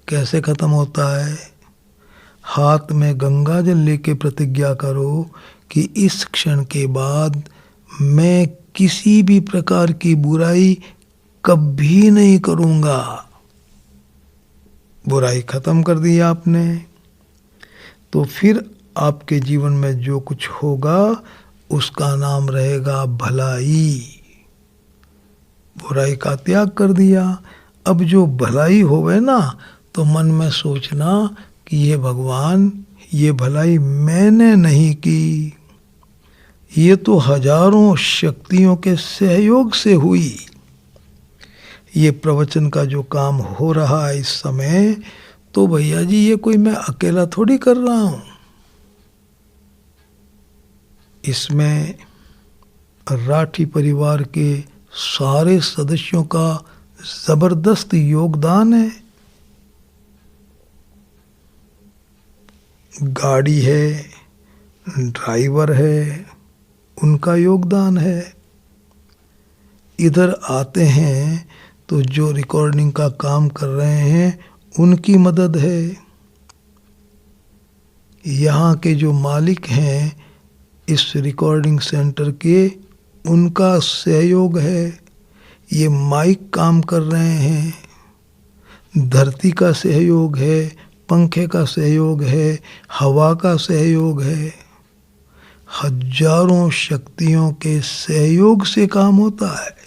[SPEAKER 1] कैसे खत्म होता है? हाथ में गंगा जल लेके प्रतिज्ञा करो कि इस क्षण के बाद मैं किसी भी प्रकार की बुराई कभी नहीं करूंगा। बुराई खत्म कर दी आपने, तो फिर आपके जीवन में जो कुछ होगा उसका नाम रहेगा भलाई। बुराई का त्याग कर दिया। अब जो भलाई होवे ना, तो मन में सोचना कि ये भगवान, ये भलाई मैंने नहीं की, ये तो हजारों शक्तियों के सहयोग से हुई। ये प्रवचन का जो काम हो रहा है इस समय, तो भैया जी ये कोई मैं अकेला थोड़ी कर रहा हूं। इसमें राठी परिवार के सारे सदस्यों का जबरदस्त योगदान है। गाड़ी है, ड्राइवर है, उनका योगदान है। इधर आते हैं तो जो रिकॉर्डिंग का काम कर रहे हैं उनकी मदद है। यहाँ के जो मालिक हैं इस रिकॉर्डिंग सेंटर के, उनका सहयोग है। ये माइक काम कर रहे हैं, धरती का सहयोग है, पंखे का सहयोग है, हवा का सहयोग है। हजारों शक्तियों के सहयोग से काम होता है।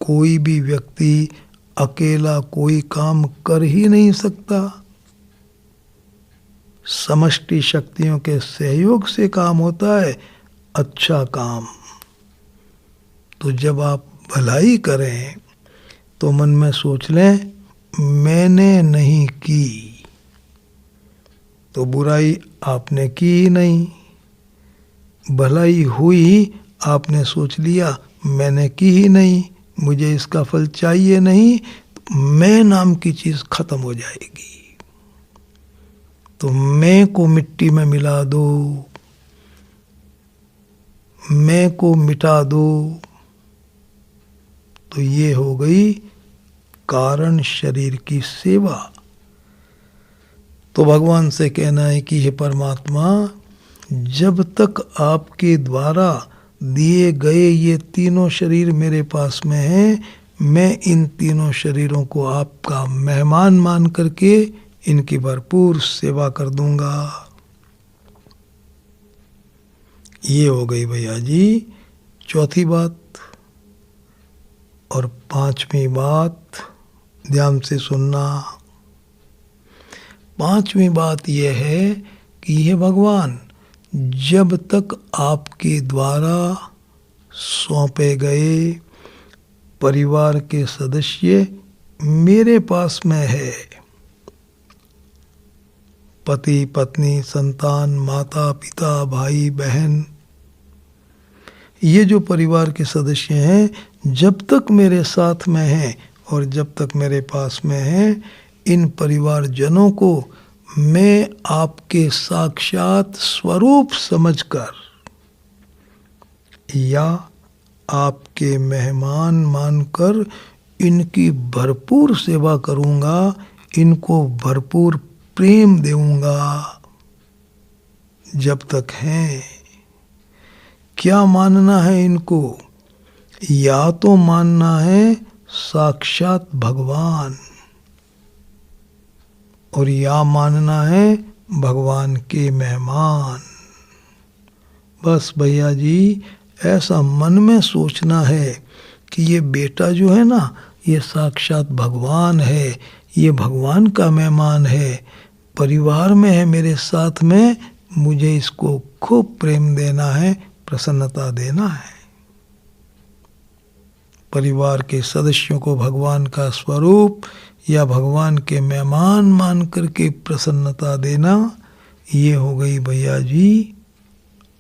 [SPEAKER 1] कोई भी व्यक्ति अकेला कोई काम कर ही नहीं सकता। समष्टि शक्तियों के सहयोग से काम होता है अच्छा काम। तो जब आप भलाई करें तो मन में सोच लें मैंने नहीं की, तो बुराई आपने की ही नहीं। भलाई हुई आपने सोच लिया मैंने की ही नहीं, मुझे इसका फल चाहिए नहीं, तो मैं नाम की चीज खत्म हो जाएगी। तो मैं को मिट्टी में मिला दो, मैं को मिटा दो, तो ये हो गई कारण शरीर की सेवा। तो भगवान से कहना है कि हे परमात्मा, जब तक आपके द्वारा दिए गए ये तीनों शरीर मेरे पास में हैं, मैं इन तीनों शरीरों को आपका मेहमान मान करके इनकी भरपूर सेवा कर दूंगा। ये हो गई भैया जी चौथी बात। और पांचवी बात ध्यान से सुनना। पांचवी बात यह है कि हे भगवान, जब तक आपके द्वारा सौंपे गए परिवार के सदस्य मेरे पास में है, पति पत्नी संतान माता पिता भाई बहन, ये जो परिवार के सदस्य हैं, जब तक मेरे साथ में हैं और जब तक मेरे पास में हैं, इन परिवारजनों को मैं आपके साक्षात स्वरूप समझकर या आपके मेहमान मानकर इनकी भरपूर सेवा करूंगा, इनको भरपूर प्रेम दूंगा जब तक हैं। क्या मानना है इनको? या तो मानना है साक्षात भगवान, और या मानना है भगवान के मेहमान। बस भैया जी ऐसा मन में सोचना है कि ये बेटा जो है ना, ये साक्षात भगवान है, ये भगवान का मेहमान है, परिवार में है मेरे साथ में, मुझे इसको खूब प्रेम देना है, प्रसन्नता देना है। परिवार के सदस्यों को भगवान का स्वरूप या भगवान के मेहमान मान करके प्रसन्नता देना, ये हो गई भैया जी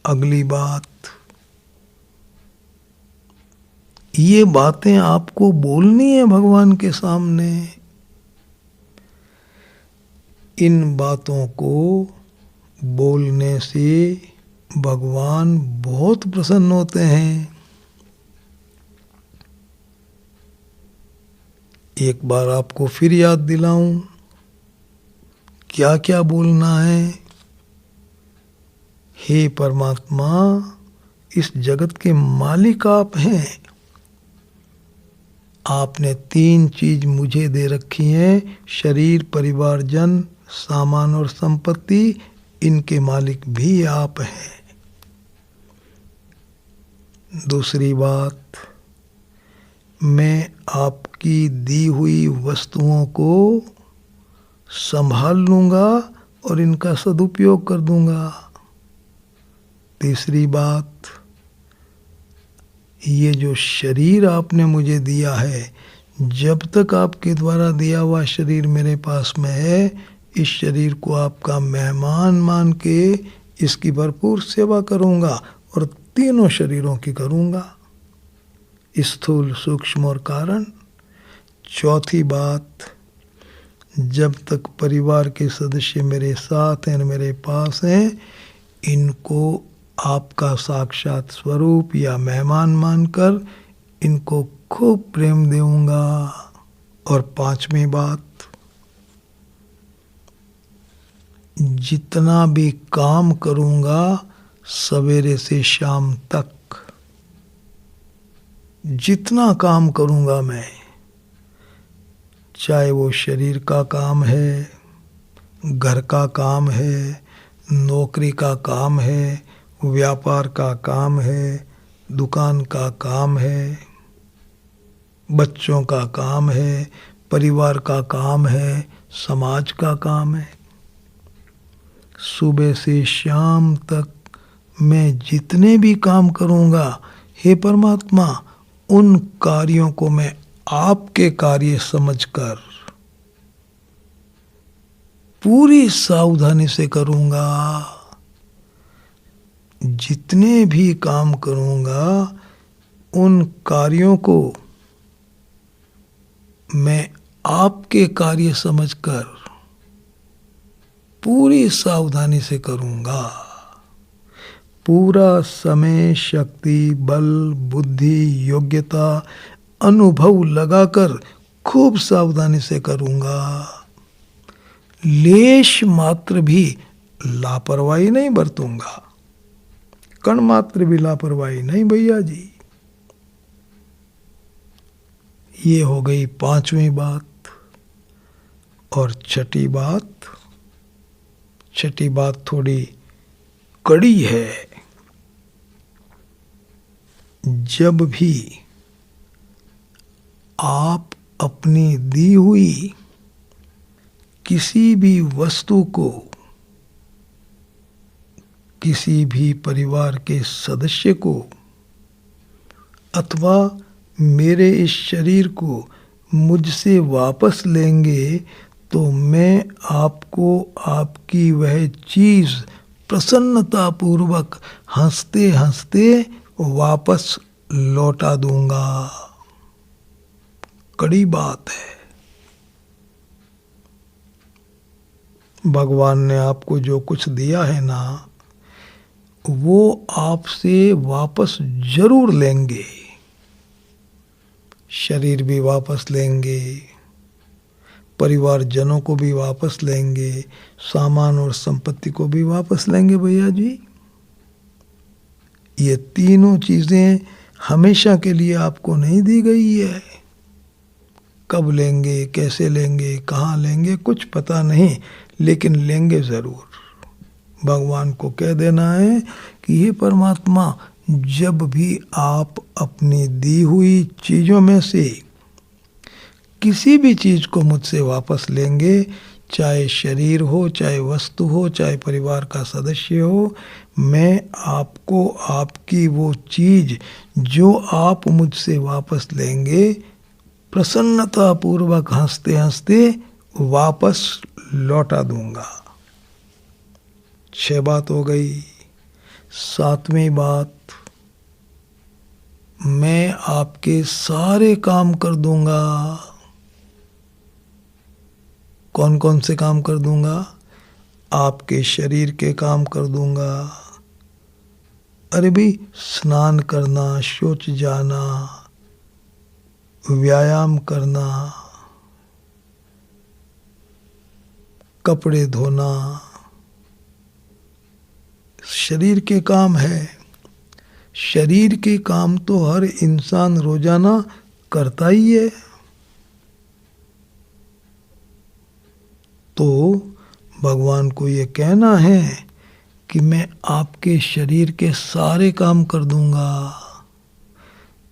[SPEAKER 1] अगली बात। ये बातें आपको बोलनी है भगवान के सामने। इन बातों को बोलने से भगवान बहुत प्रसन्न होते हैं। एक बार आपको फिर याद दिलाऊं क्या क्या बोलना है। हे परमात्मा, इस जगत के मालिक आप हैं। आपने 3 चीज मुझे दे रखी हैं, शरीर परिवारजन सामान और संपत्ति, इनके मालिक भी आप हैं। दूसरी बात, मैं आपकी दी हुई वस्तुओं को संभाल लूंगा और इनका सदुपयोग कर दूंगा। तीसरी बात, ये जो शरीर आपने मुझे दिया है, जब तक आपके द्वारा दिया हुआ शरीर मेरे पास में है, इस शरीर को आपका मेहमान मान के इसकी भरपूर सेवा करूंगा, और तीनों शरीरों की करूंगा, स्थूल सूक्ष्म और कारण। चौथी बात, जब तक परिवार के सदस्य मेरे साथ हैं, मेरे पास हैं, इनको आपका साक्षात स्वरूप या मेहमान मानकर इनको खूब प्रेम दूंगा। और पांचवी बात, जितना भी काम करूंगा सवेरे से शाम तक, जितना काम करूंगा मैं, चाहे वो शरीर का काम है, घर का काम है, नौकरी का काम है, व्यापार का काम है, दुकान का काम है, बच्चों का काम है, परिवार का काम है, समाज का काम है। सुबह से शाम तक मैं जितने भी काम करूँगा, हे परमात्मा, उन कार्यों को मैं आपके कार्य समझकर पूरी सावधानी से करूँगा। जितने भी काम करूँगा उन कार्यों को मैं आपके कार्य समझकर पूरी सावधानी से करूँगा। पूरा समय, शक्ति, बल, बुद्धि, योग्यता, अनुभव लगाकर खूब सावधानी से करूँगा। लेश मात्र भी लापरवाही नहीं बरतूंगा, कण मात्र भी लापरवाही नहीं भैया जी। ये हो गई 5वीं बात। और छठी बात थोड़ी कड़ी है। जब भी आप अपनी दी हुई किसी भी वस्तु को किसी भी परिवार के सदस्य को अथवा मेरे इस शरीर को मुझसे वापस लेंगे तो मैं आपको आपकी वह चीज प्रसन्नता पूर्वक हंसते हंसते वापस लौटा दूंगा। कड़ी बात है। भगवान ने आपको जो कुछ दिया है ना, वो आपसे वापस जरूर लेंगे। शरीर भी वापस लेंगे, परिवारजनों को भी वापस लेंगे, सामान और संपत्ति को भी वापस लेंगे भैया जी। ये तीनों चीजें हमेशा के लिए आपको नहीं दी गई है। कब लेंगे, कैसे लेंगे, कहाँ लेंगे, कुछ पता नहीं, लेकिन लेंगे जरूर। भगवान को कह देना है कि हे परमात्मा, जब भी आप अपनी दी हुई चीजों में से किसी भी चीज को मुझसे वापस लेंगे, चाहे शरीर हो, चाहे वस्तु हो, चाहे परिवार का सदस्य हो, मैं आपको आपकी वो चीज जो आप मुझसे वापस लेंगे प्रसन्नता पूर्वक हंसते हंसते वापस लौटा दूंगा। 6 बात हो गई। 7वीं बात, मैं आपके सारे काम कर दूंगा। कौन कौन से काम कर दूंगा? आपके शरीर के काम कर दूंगा। अरे भी स्नान करना, शौच जाना, व्यायाम करना, कपड़े धोना, शरीर के काम है। शरीर के काम तो हर इंसान रोजाना करता ही है। तो भगवान को ये कहना है कि मैं आपके शरीर के सारे काम कर दूंगा,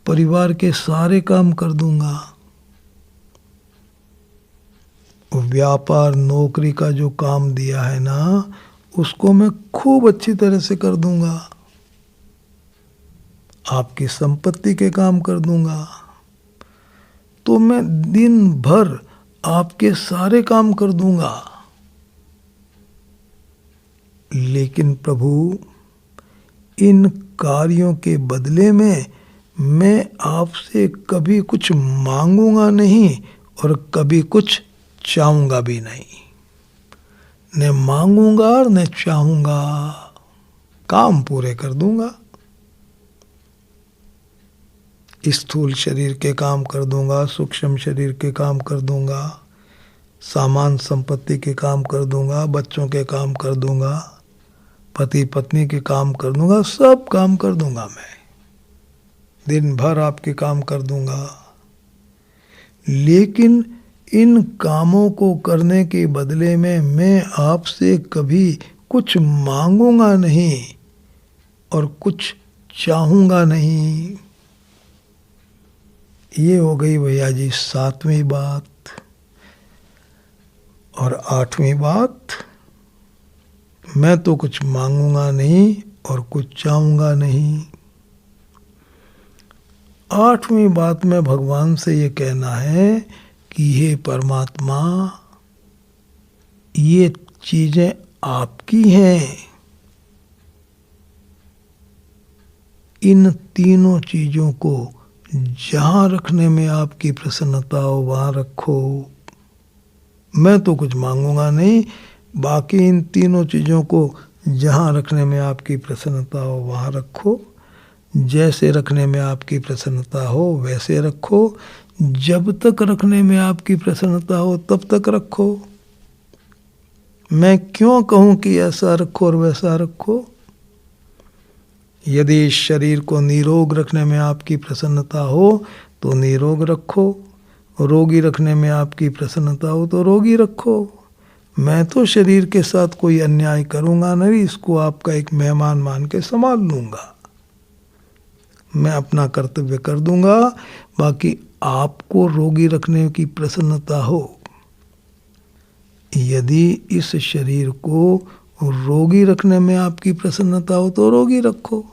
[SPEAKER 1] परिवार के सारे काम कर दूंगा। व्यापार, नौकरी का जो काम दिया है ना, उसको मैं खूब अच्छी तरह से कर दूंगा। आपकी संपत्ति के काम कर दूंगा। तो मैं दिन भर आपके सारे काम कर दूंगा। लेकिन प्रभु, इन कार्यों के बदले में मैं आपसे कभी कुछ मांगूंगा नहीं और कभी कुछ चाहूंगा भी नहीं। न मांगूंगा और न चाहूंगा, काम पूरे कर दूंगा। स्थूल शरीर के काम कर दूंगा, सूक्ष्म शरीर के काम कर दूंगा, सामान संपत्ति के काम कर दूंगा, बच्चों के काम कर दूंगा, पति पत्नी के काम कर दूंगा, सब काम कर दूंगा। मैं दिन भर आपके काम कर दूंगा। लेकिन इन कामों को करने के बदले में मैं आपसे कभी कुछ मांगूंगा नहीं और कुछ चाहूंगा नहीं। ये हो गई भैया जी 7वीं बात। और 8वीं बात, मैं तो कुछ मांगूंगा नहीं और कुछ चाहूंगा नहीं। 8वीं बात में भगवान से ये कहना है कि हे परमात्मा, ये चीजें आपकी हैं। इन तीनों चीजों को जहां रखने में आपकी प्रसन्नता हो वहां रखो। मैं तो कुछ मांगूंगा नहीं, बाकी इन तीनों चीजों को जहां रखने में आपकी प्रसन्नता हो वहां रखो। जैसे रखने में आपकी प्रसन्नता हो वैसे रखो। जब तक रखने में आपकी प्रसन्नता हो तब तक रखो। मैं क्यों कहूं कि ऐसा रखो और वैसा रखो? यदि इस शरीर को निरोग रखने में आपकी प्रसन्नता हो तो निरोग रखो, रोगी रखने में आपकी प्रसन्नता हो तो रोगी रखो। मैं तो शरीर के साथ कोई अन्याय करूंगा नहीं, इसको आपका एक मेहमान मान के संभाल लूंगा। मैं अपना कर्तव्य कर दूंगा। बाकी आपको रोगी रखने की प्रसन्नता हो, यदि इस शरीर को रोगी रखने में आपकी प्रसन्नता हो तो रोगी रखो।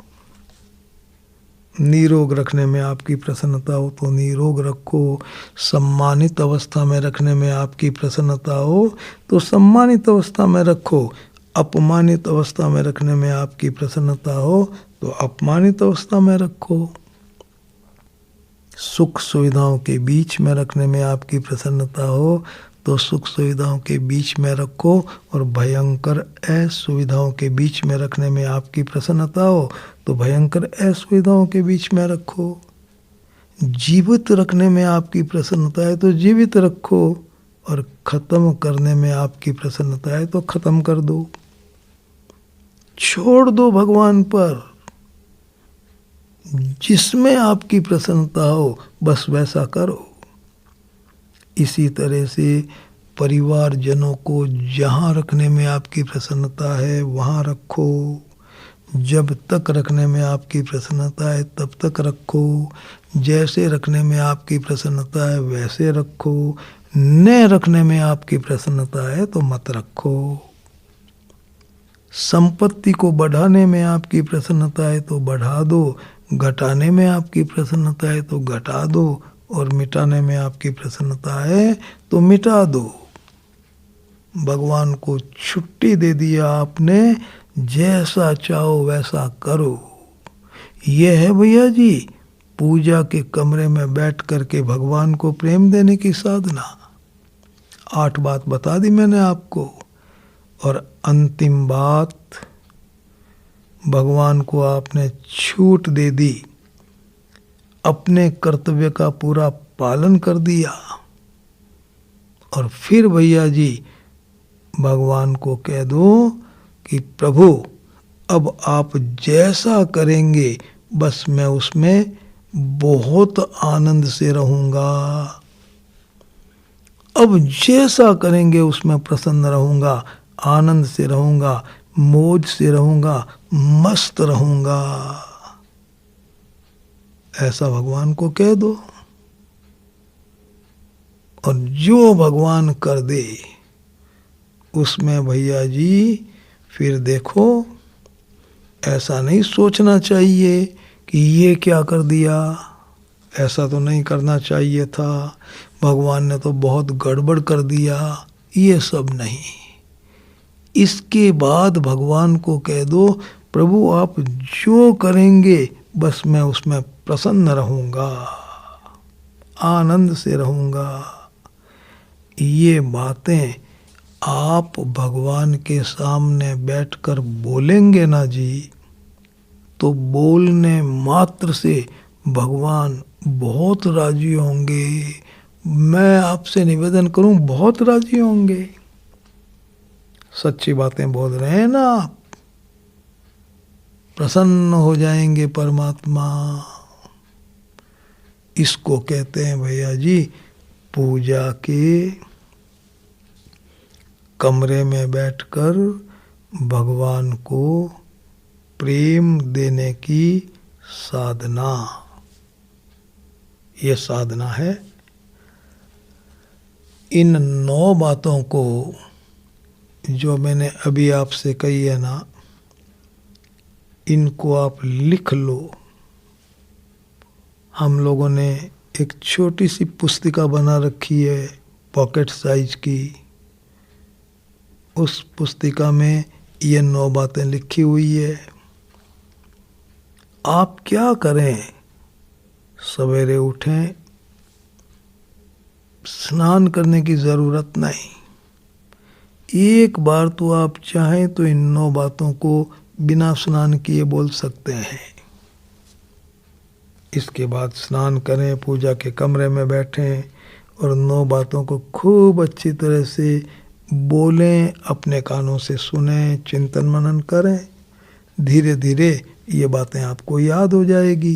[SPEAKER 1] निरोग रखने में आपकी प्रसन्नता हो तो निरोग रखो। सम्मानित अवस्था में रखने में आपकी प्रसन्नता हो तो सम्मानित अवस्था में रखो। अपमानित अवस्था में रखने में आपकी प्रसन्नता हो तो अपमानित अवस्था में रखो। सुख सुविधाओं के बीच में रखने में आपकी प्रसन्नता हो तो सुख सुविधाओं के बीच में रखो, और भयंकर असुविधाओं के बीच में रखने में आपकी प्रसन्नता हो तो भयंकर असुविधाओं के बीच में रखो। जीवित रखने में आपकी प्रसन्नता है तो जीवित रखो, और खत्म करने में आपकी प्रसन्नता है तो खत्म कर दो। छोड़ दो भगवान पर। जिसमें आपकी प्रसन्नता हो बस वैसा करो। इसी तरह से परिवारजनों को जहाँ रखने में आपकी प्रसन्नता है वहाँ रखो। जब तक रखने में आपकी प्रसन्नता है तब तक रखो। जैसे रखने में आपकी प्रसन्नता है वैसे रखो। न रखने में आपकी प्रसन्नता है तो मत रखो। संपत्ति को बढ़ाने में आपकी प्रसन्नता है तो बढ़ा दो, घटाने में आपकी प्रसन्नता है तो घटा दो, और मिटाने में आपकी प्रसन्नता है तो मिटा दो। भगवान को छुट्टी दे दिया आपने, जैसा चाहो वैसा करो। यह है भैया जी पूजा के कमरे में बैठ करके भगवान को प्रेम देने की साधना। 8 बात बता दी मैंने आपको। और अंतिम बात, भगवान को आपने छूट दे दी, अपने कर्तव्य का पूरा पालन कर दिया, और फिर भैया जी भगवान को कह दो कि प्रभु अब आप जैसा करेंगे बस मैं उसमें बहुत आनंद से रहूंगा। अब जैसा करेंगे उसमें प्रसन्न रहूंगा, आनंद से रहूंगा, मौज से रहूंगा, मस्त रहूंगा। ऐसा भगवान को कह दो, और जो भगवान कर दे उसमें भैया जी फिर देखो, ऐसा नहीं सोचना चाहिए कि ये क्या कर दिया, ऐसा तो नहीं करना चाहिए था, भगवान ने तो बहुत गड़बड़ कर दिया, ये सब नहीं। इसके बाद भगवान को कह दो प्रभु आप जो करेंगे बस मैं उसमें प्रसन्न रहूंगा, आनंद से रहूंगा। ये बातें आप भगवान के सामने बैठकर बोलेंगे ना जी, तो बोलने मात्र से भगवान बहुत राजी होंगे। मैं आपसे निवेदन करूं, बहुत राजी होंगे। सच्ची बातें बोल रहे हैं ना आप, प्रसन्न हो जाएंगे परमात्मा। इसको कहते हैं भैया जी पूजा के कमरे में बैठकर भगवान को प्रेम देने की साधना। ये साधना है। इन 9 बातों को जो मैंने अभी आपसे कही है ना, इनको आप लिख लो। हम लोगों ने एक छोटी सी पुस्तिका बना रखी है पॉकेट साइज की। उस पुस्तिका में ये 9 बातें लिखी हुई है। आप क्या करें, सवेरे उठें, स्नान करने की ज़रूरत नहीं। एक बार तो आप चाहें तो इन 9 बातों को बिना स्नान किए बोल सकते हैं। इसके बाद स्नान करें, पूजा के कमरे में बैठें और 9 बातों को खूब अच्छी तरह से बोलें, अपने कानों से सुनें, चिंतन मनन करें। धीरे धीरे ये बातें आपको याद हो जाएगी।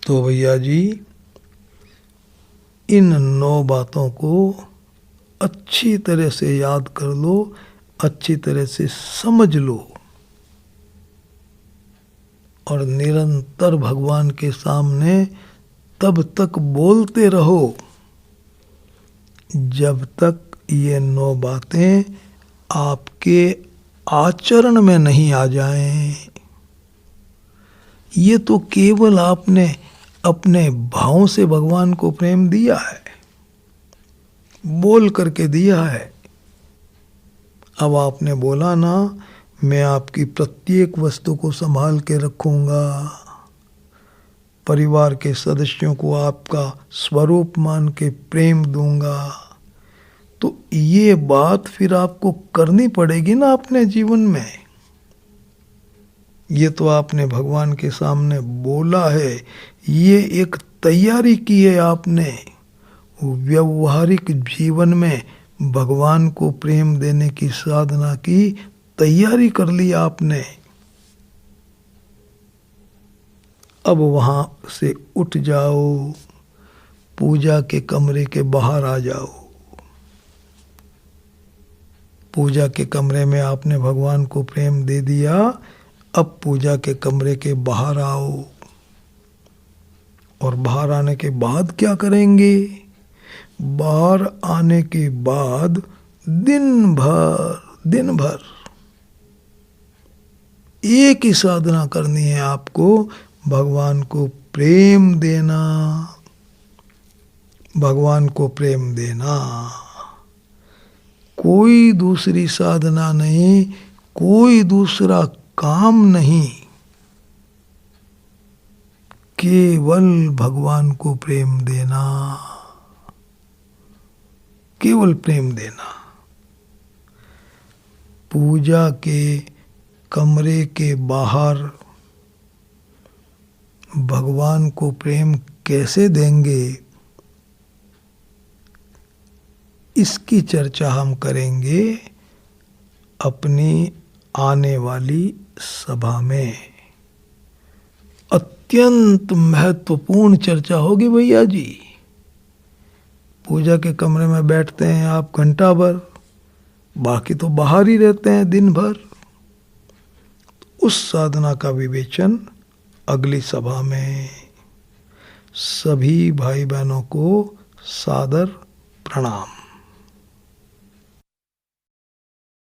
[SPEAKER 1] तो भैया जी, इन 9 बातों को अच्छी तरह से याद कर लो, अच्छी तरह से समझ लो और निरंतर भगवान के सामने तब तक बोलते रहो जब तक ये 9 बातें आपके आचरण में नहीं आ जाएं। ये तो केवल आपने अपने भावों से भगवान को प्रेम दिया है, बोल करके दिया है। अब आपने बोला ना, मैं आपकी प्रत्येक वस्तु को संभाल के रखूंगा, परिवार के सदस्यों को आपका स्वरूप मान के प्रेम दूंगा, तो ये बात फिर आपको करनी पड़ेगी ना अपने जीवन में। ये तो आपने भगवान के सामने बोला है, ये एक तैयारी की है आपने। व्यवहारिक जीवन में भगवान को प्रेम देने की साधना की तैयारी कर ली आपने। अब वहां से उठ जाओ, पूजा के कमरे के बाहर आ जाओ। पूजा के कमरे में आपने भगवान को प्रेम दे दिया, अब पूजा के कमरे के बाहर आओ। और बाहर आने के बाद क्या करेंगे? बाहर आने के बाद दिन भर एक ही साधना करनी है आपको, भगवान को प्रेम देना, भगवान को प्रेम देना। कोई दूसरी साधना नहीं, कोई दूसरा काम नहीं, केवल भगवान को प्रेम देना, केवल प्रेम देना। पूजा के कमरे के बाहर भगवान को प्रेम कैसे देंगे, इसकी चर्चा हम करेंगे अपनी आने वाली सभा में। अत्यंत महत्वपूर्ण चर्चा होगी भैया जी। पूजा के कमरे में बैठते हैं आप घंटा भर, बाकी तो बाहर ही रहते हैं दिन भर। उस साधना का विवेचन अगली सभा में। सभी भाई बहनों को सादर प्रणाम।